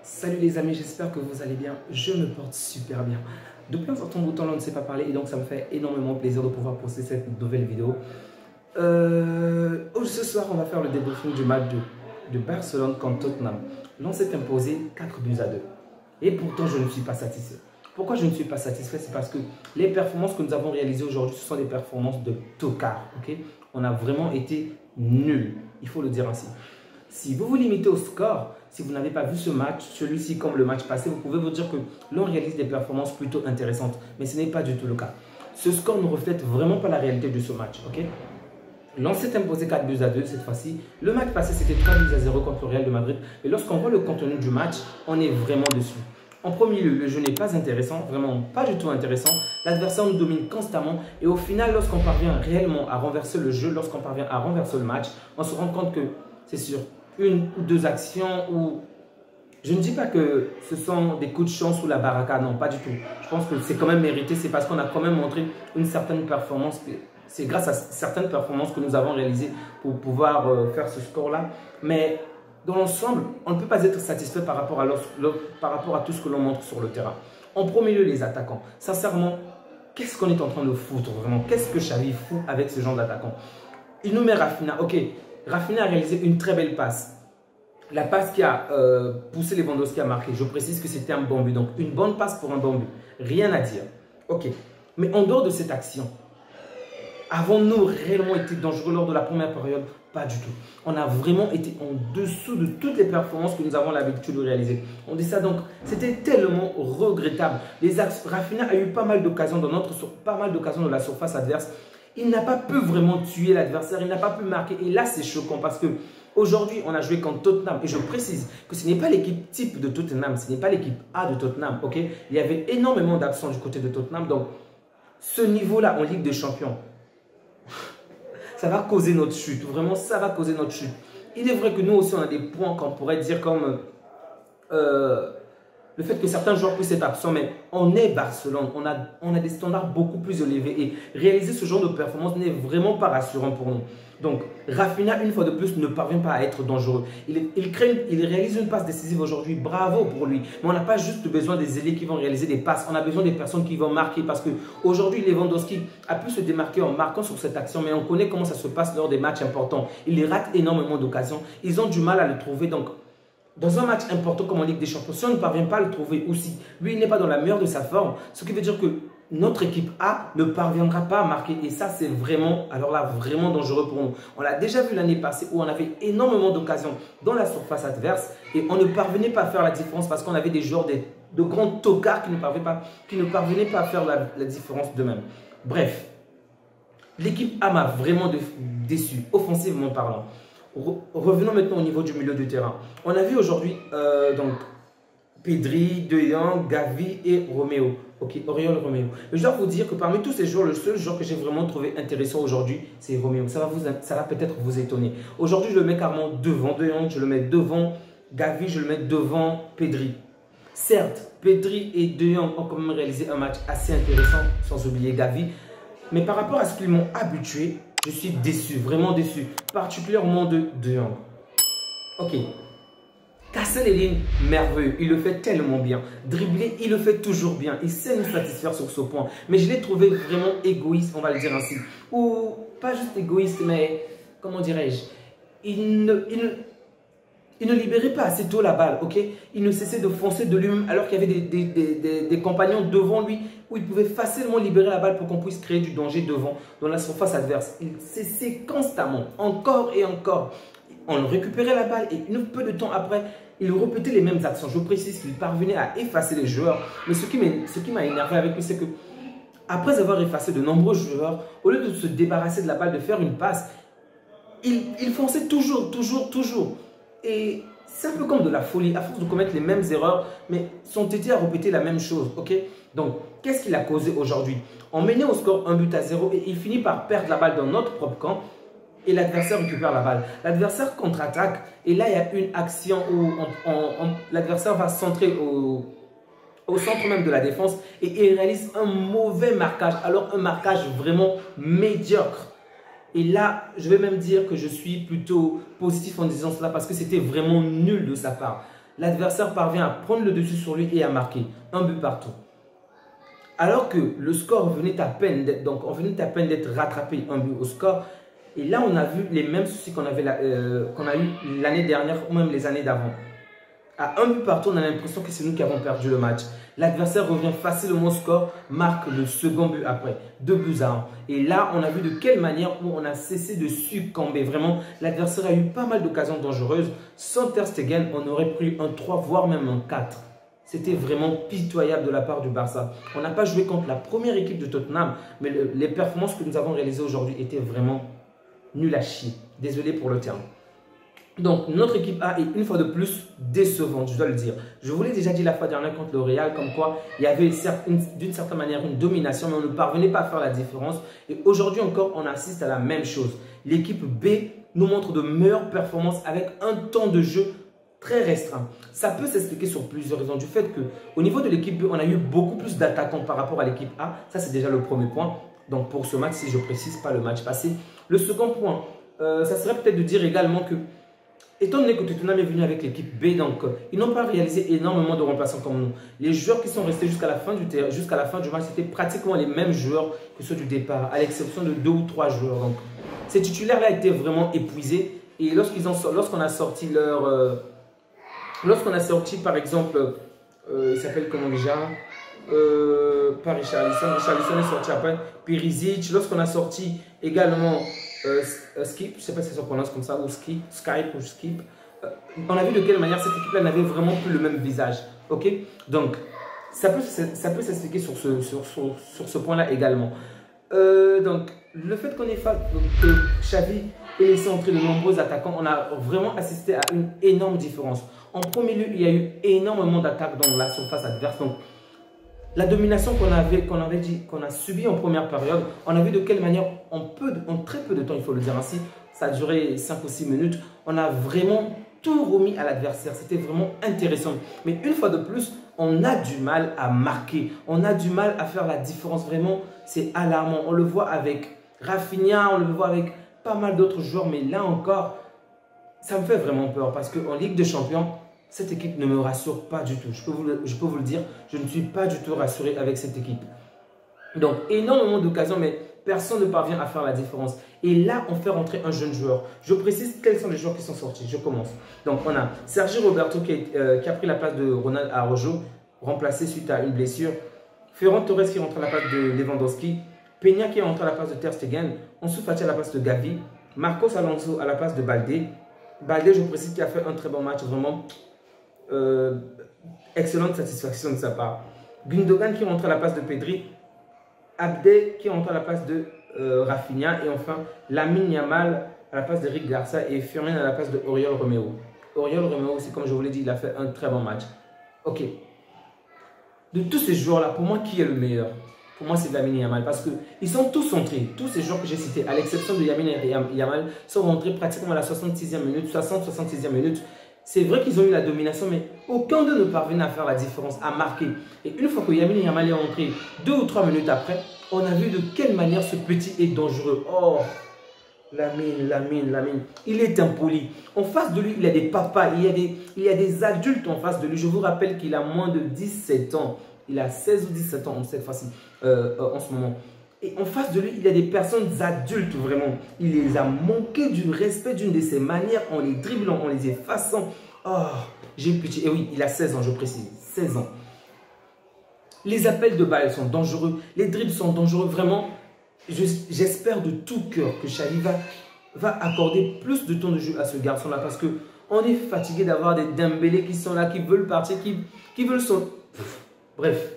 Salut les amis, j'espère que vous allez bien. Je me porte super bien. Depuis un certain bout de temps, on ne s'est pas parlé et donc ça me fait énormément plaisir de pouvoir poster cette nouvelle vidéo. Ce soir, on va faire le débriefing du match de Barcelone contre Tottenham. L'on s'est imposé 4-2. Et pourtant, je ne suis pas satisfait. Pourquoi je ne suis pas satisfait? C'est parce que les performances que nous avons réalisées aujourd'hui, ce sont des performances de tocard. On a vraiment été nuls, il faut le dire ainsi. Si vous vous limitez au score, si vous n'avez pas vu ce match, celui-ci comme le match passé, vous pouvez vous dire que l'on réalise des performances plutôt intéressantes. Mais ce n'est pas du tout le cas. Ce score ne reflète vraiment pas la réalité de ce match. L'on s'est imposé 4-2 cette fois-ci. Le match passé, c'était 3-0 contre le Real de Madrid. Et lorsqu'on voit le contenu du match, on est vraiment dessus. En premier lieu, le jeu n'est pas intéressant, vraiment pas du tout intéressant. L'adversaire nous domine constamment et au final, lorsqu'on parvient réellement à renverser le jeu, lorsqu'on parvient à renverser le match, on se rend compte que c'est sur une ou deux actions où je ne dis pas que ce sont des coups de chance ou la baraka, non, pas du tout. Je pense que c'est quand même mérité, c'est parce qu'on a quand même montré une certaine performance. C'est grâce à certaines performances que nous avons réalisées pour pouvoir faire ce score-là. Mais dans l'ensemble, on ne peut pas être satisfait par rapport à tout ce que l'on montre sur le terrain. En premier lieu, les attaquants. Sincèrement, qu'est-ce qu'on est en train de foutre vraiment? Qu'est-ce que Xavi fout avec ce genre d'attaquant? Il nous met Rafinha. Ok, Rafinha a réalisé une très belle passe. La passe qui a poussé Lewandowski à marquer. Je précise que c'était un bon but. Donc, une bonne passe pour un bon but. Rien à dire. Ok, mais en dehors de cette action, avons-nous réellement été dangereux lors de la première période? Pas du tout. On a vraiment été en dessous de toutes les performances que nous avons l'habitude de réaliser. On dit ça donc, c'était tellement regrettable. Rafinha a eu pas mal d'occasions dans la surface adverse. Il n'a pas pu vraiment tuer l'adversaire, il n'a pas pu marquer. Et là, c'est choquant parce que aujourd'hui, on a joué contre Tottenham. Et je précise que ce n'est pas l'équipe type de Tottenham, ce n'est pas l'équipe A de Tottenham. Il y avait énormément d'absents du côté de Tottenham. Donc, ce niveau-là en Ligue des Champions, ça va causer notre chute. Vraiment, ça va causer notre chute. Il est vrai que nous aussi, on a des points qu'on pourrait dire comme le fait que certains joueurs puissent être absents, mais on est Barcelone. On a des standards beaucoup plus élevés. Et réaliser ce genre de performance n'est vraiment pas rassurant pour nous. Donc, Rafinha, une fois de plus, ne parvient pas à être dangereux. Il réalise une passe décisive aujourd'hui. Bravo pour lui. Mais on n'a pas juste besoin des ailiers qui vont réaliser des passes. On a besoin des personnes qui vont marquer. Parce qu'aujourd'hui, Lewandowski a pu se démarquer en marquant sur cette action. Mais on connaît comment ça se passe lors des matchs importants. Il rate énormément d'occasions. Ils ont du mal à le trouver. Donc, dans un match important comme en Ligue des Champions, si on ne parvient pas à le trouver aussi, lui, il n'est pas dans la meilleure de sa forme. Ce qui veut dire que notre équipe A ne parviendra pas à marquer. Et ça, c'est vraiment, alors là, vraiment dangereux pour nous. On l'a déjà vu l'année passée où on avait énormément d'occasions dans la surface adverse et on ne parvenait pas à faire la différence parce qu'on avait des joueurs de grands tocards qui ne parvenaient pas à faire la différence d'eux-mêmes. Bref, l'équipe A m'a vraiment déçu, offensivement parlant. Revenons maintenant au niveau du milieu de terrain. On a vu aujourd'hui donc Pedri, De Jong, Gavi et Romeo. Oriol Romeo. Je dois vous dire que parmi tous ces joueurs, le seul joueur que j'ai vraiment trouvé intéressant aujourd'hui, c'est Romeo. Ça va peut-être vous étonner. Aujourd'hui, je le mets carrément devant De Jong, je le mets devant Gavi, je le mets devant Pedri. Certes, Pedri et De Jong ont quand même réalisé un match assez intéressant, sans oublier Gavi. Mais par rapport à ce qu'ils m'ont habitué, je suis déçu, vraiment déçu. Particulièrement de Jong. Ok. Casser les lignes, merveilleux. Il le fait tellement bien. Dribbler, il le fait toujours bien. Il sait nous satisfaire sur ce point. Mais je l'ai trouvé vraiment égoïste, on va le dire ainsi. Ou pas juste égoïste, mais comment dirais-je? Il ne libérait pas assez tôt la balle, Il ne cessait de foncer de lui-même alors qu'il y avait des compagnons devant lui où il pouvait facilement libérer la balle pour qu'on puisse créer du danger devant, dans la surface adverse. Il cessait constamment, encore et encore. On récupérait la balle et peu de temps après, il répétait les mêmes actions. Je précise qu'il parvenait à effacer les joueurs. Mais ce qui m'a énervé avec lui, c'est que après avoir effacé de nombreux joueurs, au lieu de se débarrasser de la balle, de faire une passe, il fonçait toujours. Et c'est un peu comme de la folie, à force de commettre les mêmes erreurs, mais son tété a répété la même chose, Donc, qu'est-ce qu'il a causé aujourd'hui? On menait au score 1-0 et il finit par perdre la balle dans notre propre camp et l'adversaire récupère la balle. L'adversaire contre-attaque et là, il y a une action où l'adversaire va centrer au centre même de la défense et il réalise un mauvais marquage, alors un marquage vraiment médiocre. Et là, je vais même dire que je suis plutôt positif en disant cela parce que c'était vraiment nul de sa part. l'adversaire parvient à prendre le dessus sur lui et à marquer un but partout. Alors que le score venait à peine d'être rattrapé, un but au score. Et là, on a vu les mêmes soucis qu'on a eu l'année dernière ou même les années d'avant. À un but partout, on a l'impression que c'est nous qui avons perdu le match. L'adversaire revient facilement au score, marque le second but après, 2-1. Et là, on a vu de quelle manière où on a cessé de succomber. Vraiment, l'adversaire a eu pas mal d'occasions dangereuses. Sans Ter Stegen, on aurait pris un 3, voire même un 4. C'était vraiment pitoyable de la part du Barça. On n'a pas joué contre la première équipe de Tottenham, mais les performances que nous avons réalisées aujourd'hui étaient vraiment nulles à chier. Désolé pour le terme. Donc, notre équipe A est une fois de plus décevante, je dois le dire. Je vous l'ai déjà dit la fois dernière contre le Real, comme quoi il y avait d'une certaine manière une domination, mais on ne parvenait pas à faire la différence. Et aujourd'hui encore, on assiste à la même chose. L'équipe B nous montre de meilleures performances avec un temps de jeu très restreint. Ça peut s'expliquer sur plusieurs raisons. Du fait qu'au niveau de l'équipe B, on a eu beaucoup plus d'attaquants par rapport à l'équipe A. Ça, c'est déjà le premier point. Donc, pour ce match, si je précise pas le match passé. Le second point, ça serait peut-être de dire également que étant donné que Tottenham est venu avec l'équipe B, donc ils n'ont pas réalisé énormément de remplaçants comme nous. Les joueurs qui sont restés jusqu'à la fin du match, c'était pratiquement les mêmes joueurs que ceux du départ, à l'exception de 2 ou 3 joueurs. Donc, ces titulaires-là étaient vraiment épuisés. Et lorsqu'on a sorti par exemple, il s'appelle comment déjà pas Richarlison. Richarlison est sorti après. Perisic. Lorsqu'on a sorti également Skip, je ne sais pas si ça se prononce comme ça, ou Skip, on a vu de quelle manière cette équipe-là n'avait vraiment plus le même visage. Ok, donc ça peut s'expliquer sur ce point-là également. Donc le fait qu'on ait fait que Xavi ait laissé entrer de nombreux attaquants, on a vraiment assisté à une énorme différence. En premier lieu, il y a eu énormément d'attaques dans la surface adverse. Donc, la domination qu'on a subie en première période, on a vu de quelle manière, en très peu de temps, il faut le dire ainsi, ça a duré 5 ou 6 minutes, on a vraiment tout remis à l'adversaire. C'était vraiment intéressant. Mais une fois de plus, on a du mal à marquer. On a du mal à faire la différence. Vraiment, c'est alarmant. On le voit avec Rafinha, on le voit avec pas mal d'autres joueurs. Mais là encore, ça me fait vraiment peur parce qu'en Ligue des Champions, cette équipe ne me rassure pas du tout. Je peux vous le dire, je ne suis pas du tout rassuré avec cette équipe. Donc, énormément d'occasions, mais personne ne parvient à faire la différence. Et là, on fait rentrer un jeune joueur. Je précise quels sont les joueurs qui sont sortis. Je commence. Donc, on a Sergi Roberto qui a pris la place de Ronald Araujo, remplacé suite à une blessure. Ferran Torres qui rentre à la place de Lewandowski. Peña qui est rentré à la place de Ter Stegen. Ansu Fati à la place de Gavi. Marcos Alonso à la place de Baldé. Baldé, je précise, qui a fait un très bon match, vraiment excellente satisfaction de sa part. Gundogan qui rentre à la place de Pedri. Abdé qui rentre à la place de Rafinha. Et enfin, Lamine Yamal à la place de Eric Garcia et Firmino à la place de Oriol Romeu. Oriol Romeu aussi, comme je vous l'ai dit, il a fait un très bon match. Ok. De tous ces joueurs-là, pour moi, qui est le meilleur? Pour moi, c'est Lamine Yamal parce qu'ils sont tous centrés. Tous ces joueurs que j'ai cités, à l'exception de Yamal, sont rentrés pratiquement à la 66e minute, 60-66e minute. C'est vrai qu'ils ont eu la domination, mais aucun d'eux ne parvenait à faire la différence, à marquer. Et une fois que Lamine Yamal est rentré 2 ou 3 minutes après, on a vu de quelle manière ce petit est dangereux. Oh, Lamine. Il est impoli. En face de lui, il y a des papas, il y a des adultes en face de lui. Je vous rappelle qu'il a moins de 17 ans. Il a 16 ou 17 ans cette fois-ci, en ce moment. Et en face de lui, il y a des personnes adultes, vraiment. Il les a manqué du respect d'une de ses manières en les dribblant, en les effaçant. Oh, j'ai pitié. Et oui, il a 16 ans, je précise. 16 ans. Les appels de balles sont dangereux. Les dribbles sont dangereux. Vraiment, j'espère de tout cœur que Xavi va accorder plus de temps de jeu à ce garçon-là. Parce qu'on est fatigué d'avoir des Dembélé qui sont là, qui veulent partir, qui veulent son... Bref.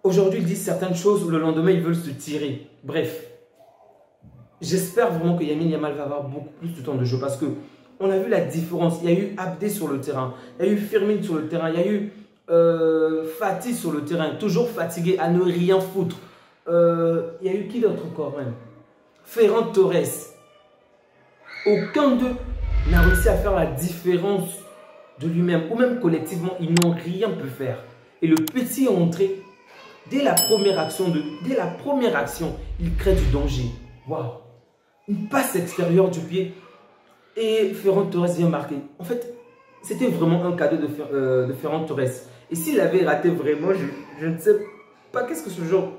Aujourd'hui, ils disent certaines choses, le lendemain, ils veulent se tirer. Bref. J'espère vraiment que Lamine Yamal va avoir beaucoup plus de temps de jeu parce qu'on a vu la différence. Il y a eu Abdé sur le terrain, il y a eu Firmino sur le terrain, il y a eu Fati sur le terrain, toujours fatigué à ne rien foutre. Il y a eu qui d'autre encore même? Ferran Torres. Aucun d'eux n'a réussi à faire la différence de lui-même ou même collectivement, ils n'ont rien pu faire. Et le petit est entré. Dès la première action, il crée du danger. Waouh! Une passe extérieure du pied et Ferran Torres vient marquer. En fait, c'était vraiment un cadeau de Ferran Torres. Et s'il avait raté vraiment, je ne sais pas qu'est-ce que ce genre...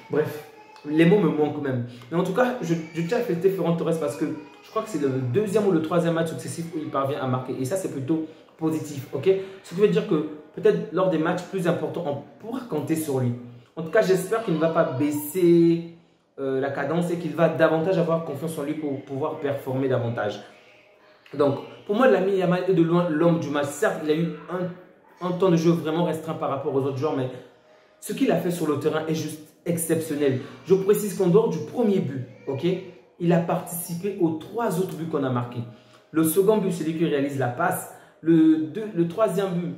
Bref, les mots me manquent même. Mais en tout cas, je tiens à féliciter Ferran Torres parce que je crois que c'est le deuxième ou le troisième match successif où il parvient à marquer. Et ça, c'est plutôt positif, ok? Ce qui veut dire que peut-être lors des matchs plus importants, on pourra compter sur lui. En tout cas, j'espère qu'il ne va pas baisser la cadence et qu'il va davantage avoir confiance en lui pour pouvoir performer davantage. Donc, pour moi, Lamine Yamal est de loin l'homme du match. Certes, il a eu un temps de jeu vraiment restreint par rapport aux autres joueurs, mais ce qu'il a fait sur le terrain est juste exceptionnel. Je précise qu'en dehors du premier but, ok, il a participé aux 3 autres buts qu'on a marqués. Le second but, c'est lui qui réalise la passe. Le troisième but,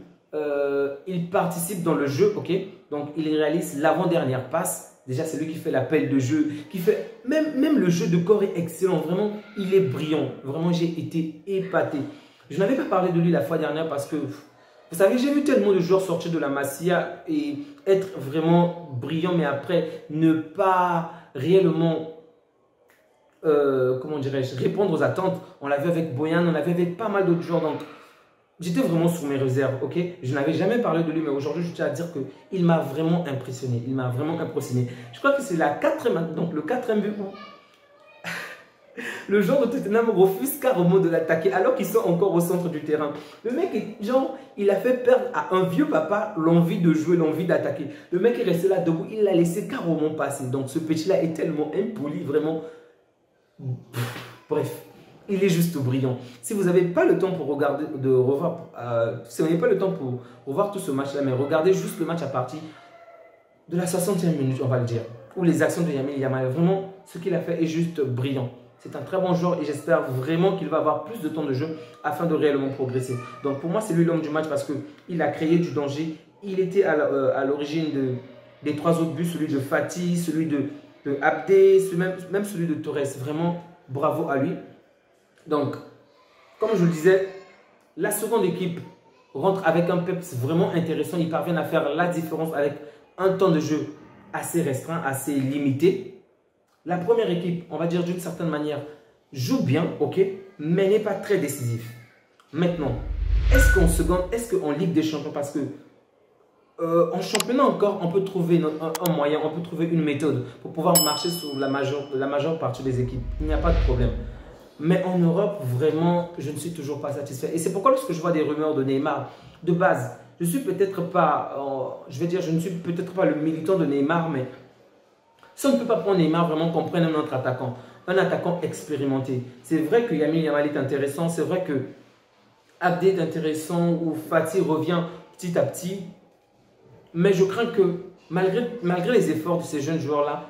il participe dans le jeu, ok. Donc, il réalise l'avant-dernière passe. Déjà, c'est lui qui fait l'appel de jeu, qui fait même le jeu de corps est excellent. Vraiment, il est brillant. Vraiment, j'ai été épaté. Je n'avais pas parlé de lui la fois dernière parce que, vous savez, j'ai vu tellement de joueurs sortir de la Masia et être vraiment brillant, mais après, ne pas réellement, comment dirais-je, répondre aux attentes. On l'a vu avec Boyan, on l'a vu avec pas mal d'autres joueurs. Donc, j'étais vraiment sur mes réserves, ok? Je n'avais jamais parlé de lui, mais aujourd'hui, je tiens à dire qu'il m'a vraiment impressionné. Il m'a vraiment impressionné. Je crois que c'est la 4e, donc le 4e but où le joueur de Tottenham refuse carrément de l'attaquer alors qu'ils sont encore au centre du terrain. Le mec, genre, il a fait perdre à un vieux papa l'envie de jouer, l'envie d'attaquer. Le mec est resté là debout, il l'a laissé carrément passer. Donc ce petit-là est tellement impoli, vraiment. Bref. Il est juste brillant. Si vous n'avez pas le temps pour regarder, si vous n'avez pas le temps pour revoir tout ce match-là, mais regardez juste le match à partir de la 60e minute, on va le dire, où les actions de Lamine Yamal, vraiment, ce qu'il a fait est juste brillant. C'est un très bon joueur et j'espère vraiment qu'il va avoir plus de temps de jeu afin de réellement progresser. Donc pour moi, c'est lui l'homme du match parce qu'il a créé du danger. Il était à l'origine des 3 autres buts, celui de Fati, celui de Abdé, même celui de Torres. Vraiment, bravo à lui. Donc, comme je le disais, la seconde équipe rentre avec un peps vraiment intéressant. Ils parviennent à faire la différence avec un temps de jeu assez restreint, assez limité. La première équipe, on va dire d'une certaine manière, joue bien, ok, mais n'est pas très décisif. Maintenant, est-ce qu'en Ligue des Champions, parce que en championnat encore, on peut trouver un moyen, on peut trouver une méthode pour pouvoir marcher sur la majeure partie des équipes. Il n'y a pas de problème. Mais en Europe, vraiment, je ne suis toujours pas satisfait. Et c'est pourquoi lorsque je vois des rumeurs de Neymar, de base, je suis peut-être pas, je ne suis peut-être pas le militant de Neymar, mais si on ne peut pas prendre Neymar, vraiment qu'on prenne un autre attaquant, un attaquant expérimenté. C'est vrai que Lamine Yamal est intéressant, c'est vrai que Abdé est intéressant, ou Fati revient petit à petit, mais je crains que malgré les efforts de ces jeunes joueurs-là,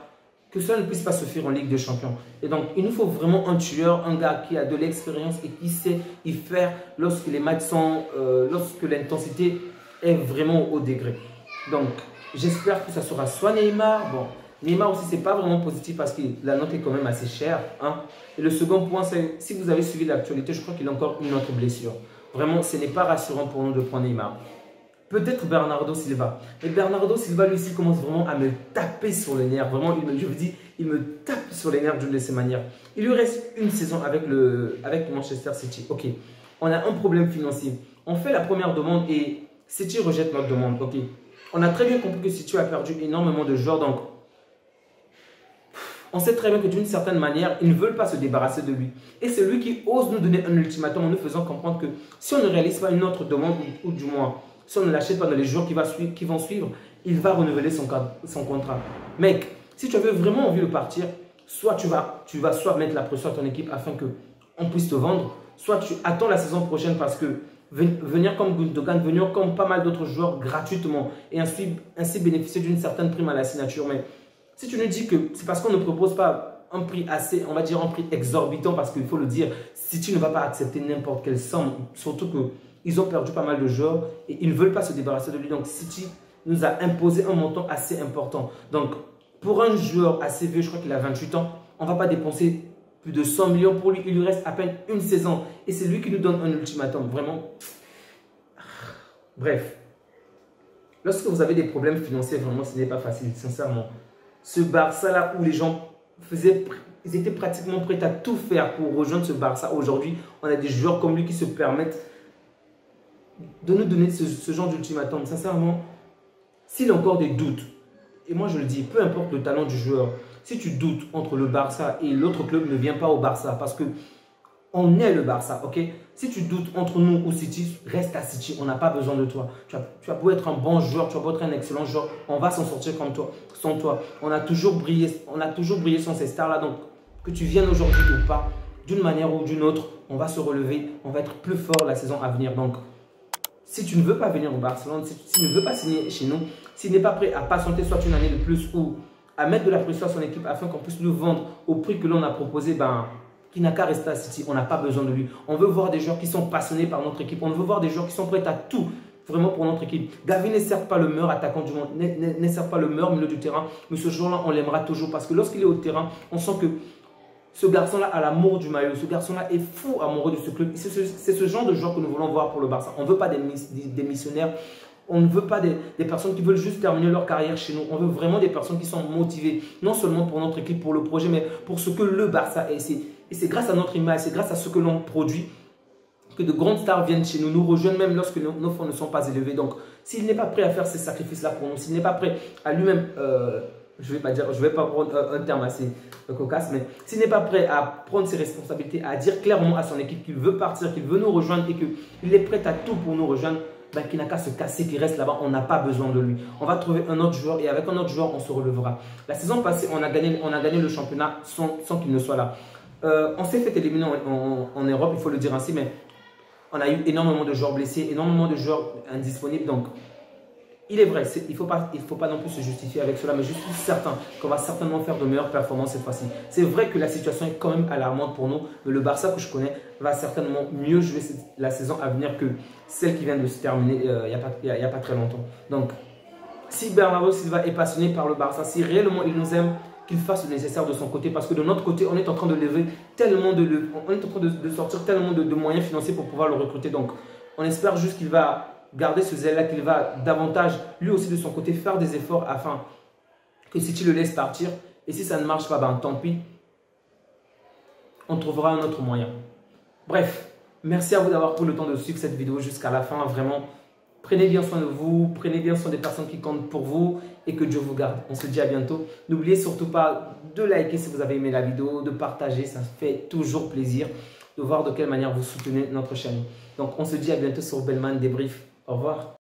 que cela ne puisse pas se faire en Ligue des Champions. Et donc, il nous faut vraiment un tueur, un gars qui a de l'expérience et qui sait y faire lorsque les matchs sont, lorsque l'intensité est vraiment au haut degré. Donc, j'espère que ça sera soit Neymar. Bon, Neymar aussi, ce n'est pas vraiment positif parce que la note est quand même assez chère. Hein. Et le second point, c'est, si vous avez suivi l'actualité, je crois qu'il a encore une autre blessure. Vraiment, ce n'est pas rassurant pour nous de prendre Neymar. Peut-être Bernardo Silva. Et Bernardo Silva, lui aussi, commence vraiment à me taper sur les nerfs. Vraiment, je vous dis, il me tape sur les nerfs d'une de ces manières. Il lui reste une saison avec Manchester City. Ok, on a un problème financier. On fait la première demande et City rejette notre demande. Ok, on a très bien compris que City a perdu énormément de joueurs. Donc, on sait très bien que d'une certaine manière, ils ne veulent pas se débarrasser de lui. Et c'est lui qui ose nous donner un ultimatum en nous faisant comprendre que si on ne réalise pas une autre demande, ou du moins, si on ne l'achète pas dans les jours qui vont suivre, il va renouveler son contrat. Mec, si tu avais vraiment envie de partir, soit tu vas soit mettre la pression à ton équipe afin qu'on puisse te vendre, soit tu attends la saison prochaine parce que venir comme Gundogan, venir comme pas mal d'autres joueurs gratuitement et ainsi bénéficier d'une certaine prime à la signature. Mais si tu nous dis que c'est parce qu'on ne propose pas un prix assez, on va dire un prix exorbitant, parce qu'il faut le dire, si tu ne vas pas accepter n'importe quelle somme, surtout que ils ont perdu pas mal de joueurs et ils ne veulent pas se débarrasser de lui. Donc, City nous a imposé un montant assez important. Donc, pour un joueur assez vieux, je crois qu'il a 28 ans, on ne va pas dépenser plus de 100 millions pour lui. Il lui reste à peine une saison. Et c'est lui qui nous donne un ultimatum. Vraiment. Bref. Lorsque vous avez des problèmes financiers, vraiment, ce n'est pas facile, sincèrement. Ce Barça-là où les gens ils étaient pratiquement prêts à tout faire pour rejoindre ce Barça. Aujourd'hui, on a des joueurs comme lui qui se permettent de nous donner ce genre d'ultimatum. Sincèrement, s'il y a encore des doutes, et moi je le dis, peu importe le talent du joueur, si tu doutes entre le Barça et l'autre club, ne viens pas au Barça parce que on est le Barça, ok? Si tu doutes entre nous ou City, reste à City, on n'a pas besoin de toi. Tu as beau être un bon joueur, tu as beau être un excellent joueur, on va s'en sortir comme toi, sans toi. On a toujours brillé sans ces stars-là, donc que tu viennes aujourd'hui ou pas, d'une manière ou d'une autre, on va se relever, on va être plus fort la saison à venir. Donc, si tu ne veux pas venir au Barcelone, si tu ne veux pas signer chez nous, s'il n'est pas prêt à patienter soit une année de plus ou à mettre de la pression à son équipe afin qu'on puisse le vendre au prix que l'on a proposé, ben, qui n'a qu'à rester à City, on n'a pas besoin de lui. On veut voir des joueurs qui sont passionnés par notre équipe, on veut voir des joueurs qui sont prêts à tout, vraiment pour notre équipe. Gavi n'est certes pas le meilleur attaquant du monde, n'est certes pas le meilleur milieu du terrain, mais ce joueur-là, on l'aimera toujours parce que lorsqu'il est au terrain, on sent que ce garçon-là a l'amour du maillot. Ce garçon-là est fou amoureux de ce club. C'est ce genre de joueur que nous voulons voir pour le Barça. On ne veut pas des missionnaires. On ne veut pas des personnes qui veulent juste terminer leur carrière chez nous. On veut vraiment des personnes qui sont motivées, non seulement pour notre équipe, pour le projet, mais pour ce que le Barça est. Et c'est grâce à notre image, c'est grâce à ce que l'on produit que de grandes stars viennent chez nous, nous rejoignent même lorsque nos fonds ne sont pas élevés. Donc, s'il n'est pas prêt à faire ces sacrifices-là pour nous, s'il n'est pas prêt à lui-même... je ne vais pas prendre un terme assez cocasse, mais s'il n'est pas prêt à prendre ses responsabilités, à dire clairement à son équipe qu'il veut partir, qu'il veut nous rejoindre et qu'il est prêt à tout pour nous rejoindre, ben, qu'il n'a qu'à se casser, qu'il reste là-bas, on n'a pas besoin de lui. On va trouver un autre joueur et avec un autre joueur, on se relèvera. La saison passée, on a gagné le championnat sans qu'il ne soit là. On s'est fait éliminer en Europe, il faut le dire ainsi, mais on a eu énormément de joueurs blessés, énormément de joueurs indisponibles, donc... Il est vrai, il ne faut pas non plus se justifier avec cela, mais je suis certain qu'on va certainement faire de meilleures performances cette fois-ci. C'est vrai que la situation est quand même alarmante pour nous, mais le Barça que je connais va certainement mieux jouer la saison à venir que celle qui vient de se terminer il n'y a pas très longtemps. Donc, si Bernardo Silva est passionné par le Barça, si réellement il nous aime, qu'il fasse le nécessaire de son côté, parce que de notre côté, on est en train de lever tellement on est en train de sortir tellement de moyens financiers pour pouvoir le recruter. Donc, on espère juste qu'il va garder ce zèle-là, qu'il va davantage, lui aussi de son côté, faire des efforts afin que si tu le laisses partir, et si ça ne marche pas, ben tant pis, on trouvera un autre moyen. Bref, merci à vous d'avoir pris le temps de suivre cette vidéo jusqu'à la fin. Vraiment, prenez bien soin de vous, prenez bien soin des personnes qui comptent pour vous et que Dieu vous garde. On se dit à bientôt. N'oubliez surtout pas de liker si vous avez aimé la vidéo, de partager, ça fait toujours plaisir de voir de quelle manière vous soutenez notre chaîne. Donc, on se dit à bientôt sur Belman Débrief. Au revoir.